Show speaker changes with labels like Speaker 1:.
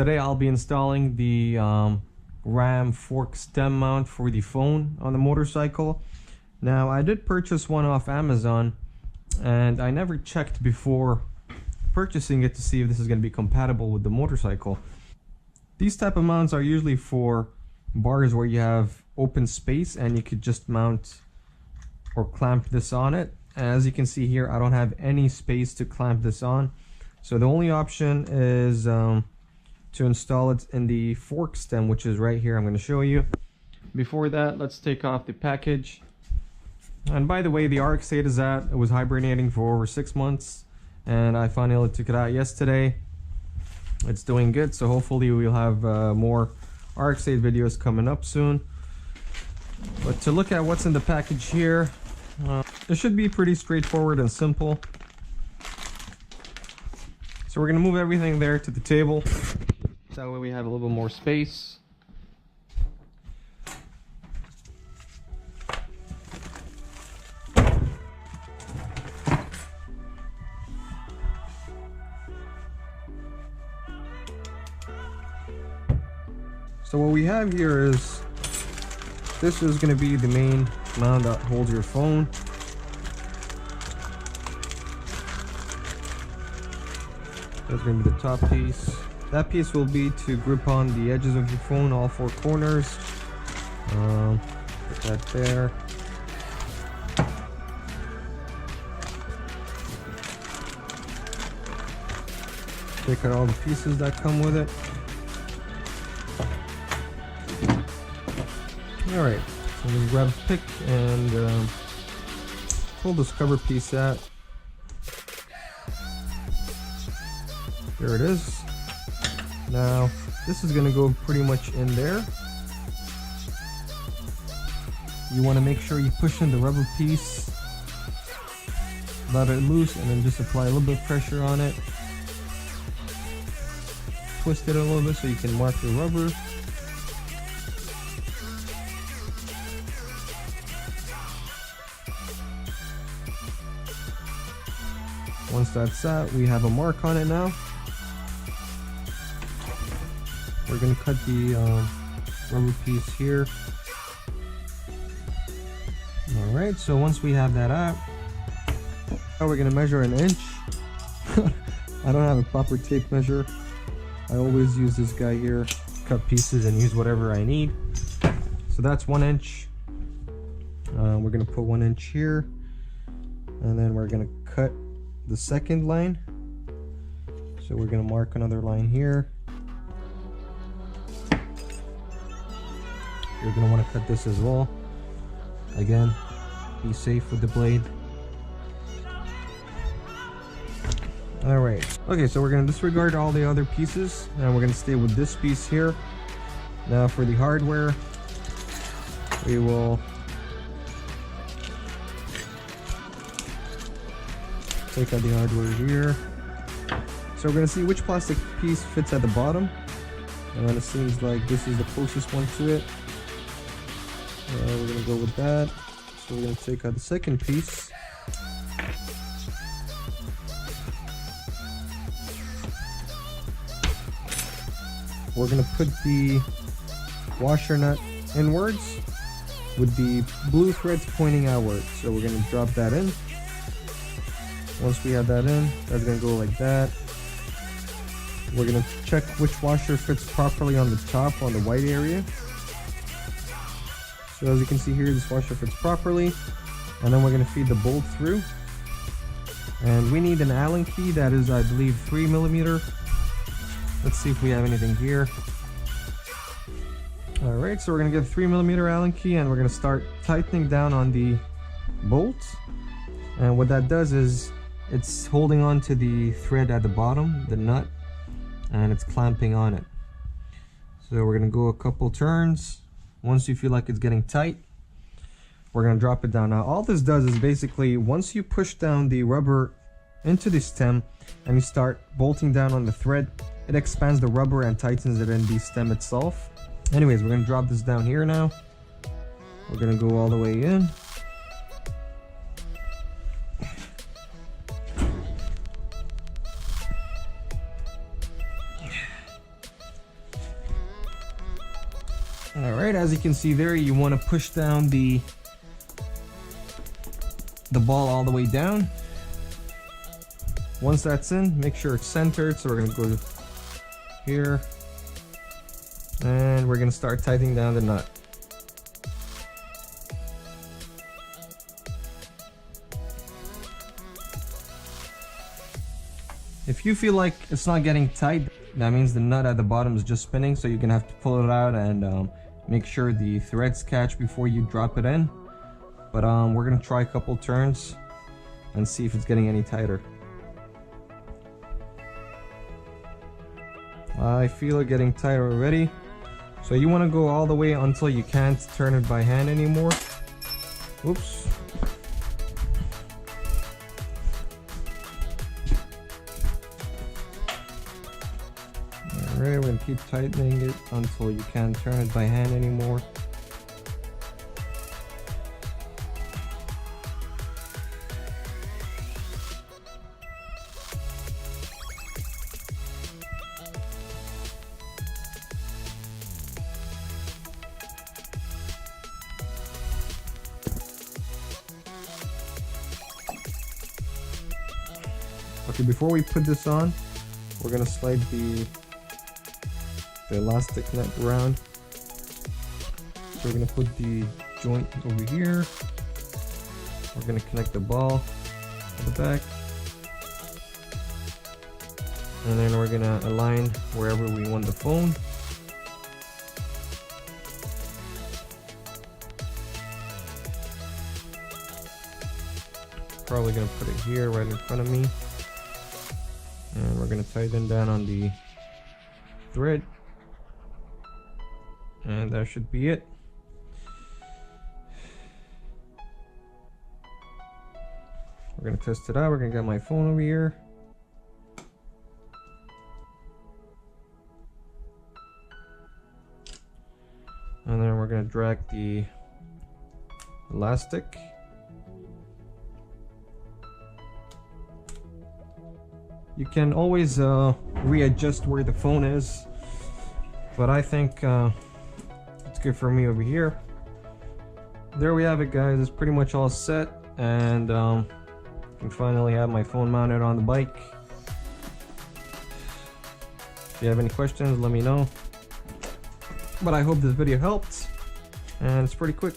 Speaker 1: Today I'll be installing the RAM fork stem mount for the phone on the motorcycle. Now I did purchase one off Amazon and I never checked before purchasing it to see if this is going to be compatible with the motorcycle. These type of mounts are usually for bars where you have open space and you could just mount or clamp this on it. As you can see here, I don't have any space to clamp this on, so the only option is to install it in the fork stem, which is right here. I'm going to show you. Before that, let's take off the package. And by the way, the RX-8 is out. It was hibernating for over 6 months and I finally took it out yesterday. It's doing good, so hopefully we'll have more RX-8 videos coming up soon. But to look at what's in the package here, it should be pretty straightforward and simple. So we're going to move everything there to the table. That way we have a little bit more space. So what we have here is, this is going to be the main mount that holds your phone. That's going to be the top piece. That piece will be to grip on the edges of your phone, all 4 corners. Put that there. Take out all the pieces that come with it. Alright, so we grab a pick and pull this cover piece out. There it is. Now, this is going to go pretty much in there. You want to make sure you push in the rubber piece, let it loose, and then just apply a little bit of pressure on it. Twist it a little bit so you can mark the rubber. Once that's out, we have a mark on it now. We're going to cut the rubber piece here. Alright, so once we have that out, now we're going to measure an inch. I don't have a proper tape measure. I always use this guy here, cut pieces and use whatever I need. So that's 1 inch. We're going to put 1 inch here, and then we're going to cut the second line. So we're going to mark another line here. You're going to want to cut this as well. Again, be safe with the blade. Alright, okay, so we're going to disregard all the other pieces and we're going to stay with this piece here. Now for the hardware, we will take out the hardware here. So we're going to see which plastic piece fits at the bottom, and then it seems like this is the closest one to it. We're going to go with that. So we're going to take out the second piece. We're going to put the washer nut inwards with the blue threads pointing outward. So we're going to drop that in. Once we have that in, that's going to go like that. We're going to check which washer fits properly on the top, on the white area. So as you can see here, this washer fits properly. And then we're going to feed the bolt through. And we need an Allen key that is, I believe, 3mm. Let's see if we have anything here. Alright, so we're going to get a 3mm Allen key and we're going to start tightening down on the bolt. And what that does is it's holding on to the thread at the bottom, the nut, and it's clamping on it. So we're going to go a couple turns. Once you feel like it's getting tight, we're going to drop it down. Now all this does is basically, once you push down the rubber into the stem and you start bolting down on the thread, it expands the rubber and tightens it in the stem itself. Anyways, we're going to drop this down here now. We're going to go all the way in. Alright, as you can see there, you want to push down the ball all the way down. Once that's in, make sure it's centered. So we're going to go here and we're going to start tightening down the nut. If you feel like it's not getting tight, that means the nut at the bottom is just spinning, so you're gonna have to pull it out and make sure the threads catch before you drop it in. But we're gonna try a couple turns and see if it's getting any tighter. I feel it getting tighter already. So you want to go all the way until you can't turn it by hand anymore. Oops. Alright, we're going to keep tightening it until you can't turn it by hand anymore. Okay, before we put this on, we're going to slide the elastic nut around. So we're going to put the joint over here. We're going to connect the ball at the back. And then we're going to align wherever we want the phone. Probably going to put it here right in front of me. And we're going to tighten down on the thread. And that should be it. We're going to test it out. We're going to get my phone over here. And then we're going to drag the elastic. You can always readjust where the phone is, but I think it's good for me over here. There we have it, guys. It's pretty much all set, and I can finally have my phone mounted on the bike. If you have any questions, let me know. But I hope this video helped, and it's pretty quick.